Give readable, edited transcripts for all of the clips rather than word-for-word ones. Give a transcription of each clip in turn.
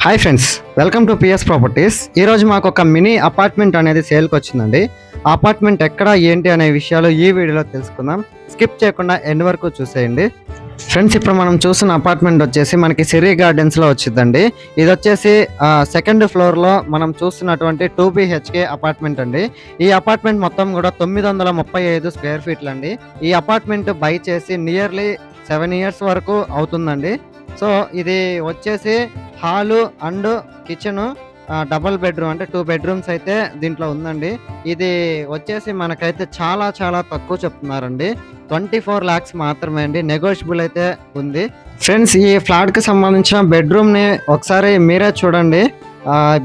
Hi friends, welcome to PS properties. ఈరోజు మాకు ఒక మినీ అపార్ట్మెంట్ అనేది సేల్కి వచ్చిందండి. ఆ అపార్ట్మెంట్ ఎక్కడ ఏంటి అనే విషయాలు ఈ వీడియోలో తెలుసుకుందాం. స్కిప్ చేయకుండా ఎండ్ వరకు చూసేయండి. ఫ్రెండ్స్, ఇప్పుడు మనం చూసిన అపార్ట్మెంట్ వచ్చేసి మనకి సిరి గార్డెన్స్లో వచ్చిందండి. ఇది వచ్చేసి సెకండ్ ఫ్లోర్లో మనం చూస్తున్నటువంటి 2 BHK అపార్ట్మెంట్ అండి. ఈ అపార్ట్మెంట్ మొత్తం కూడా 935 స్క్వేర్ ఫీట్లు అండి. ఈ అపార్ట్మెంట్ బై చేసి నియర్లీ 7 ఇయర్స్ వరకు అవుతుందండి. సో ఇది వచ్చేసి hall and kitchen double bedroom అంటే 2 బెడ్రూమ్స్ అయితే దీంట్లో ఉందండి. ఇది వచ్చేసి మనకైతే చాలా చాలా తక్కువ చెప్తున్నారండి. 24 lakhs మాత్రమే అండి. నెగోషియబుల్ అయితే ఉంది. ఫ్రెండ్స్, ఈ ఫ్లాట్కి సంబంధించిన బెడ్రూమ్ని ఒకసారి మీరే చూడండి.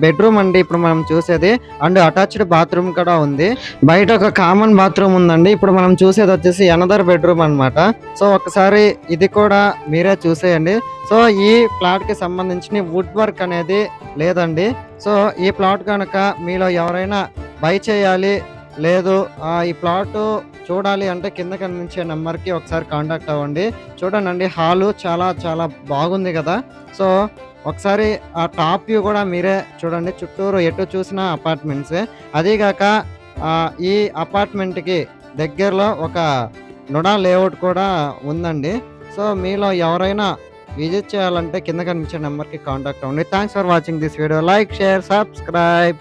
బెడ్రూమ్ అండి ఇప్పుడు మనం చూసేది. అండ్ అటాచ్డ్ బాత్రూమ్ కూడా ఉంది. బయట ఒక కామన్ బాత్రూమ్ ఉందండి. ఇప్పుడు మనం చూసేది వచ్చేసి అనదర్ బెడ్రూమ్ అనమాట. సో ఒకసారి ఇది కూడా మీరే చూసేయండి. సో ఈ ప్లాట్కి సంబంధించిన వుడ్ వర్క్ అనేది లేదండి. సో ఈ ప్లాట్ కనుక మీలో ఎవరైనా బై చేయాలి లేదు ఈ ప్లాట్ చూడాలి అంటే కింద కనిపించే నెంబర్కి ఒకసారి కాంటాక్ట్ అవ్వండి. చూడండి, హాలు చాలా చాలా బాగుంది కదా. సో ఒకసారి ఆ టాప్ వ్యూ కూడా మీరే చూడండి. చుట్టూరు ఎటు చూసినా అపార్ట్మెంట్సే. అదీగాక ఈ అపార్ట్మెంట్కి దగ్గరలో ఒక నుడా లేఅవుట్ కూడా ఉందండి. సో మీలో ఎవరైనా విజిట్ చేయాలంటే కింద కనిపించే నెంబర్కి కాంటాక్ట్ అవ్వండి. Thanks for watching this video. Like, share, subscribe.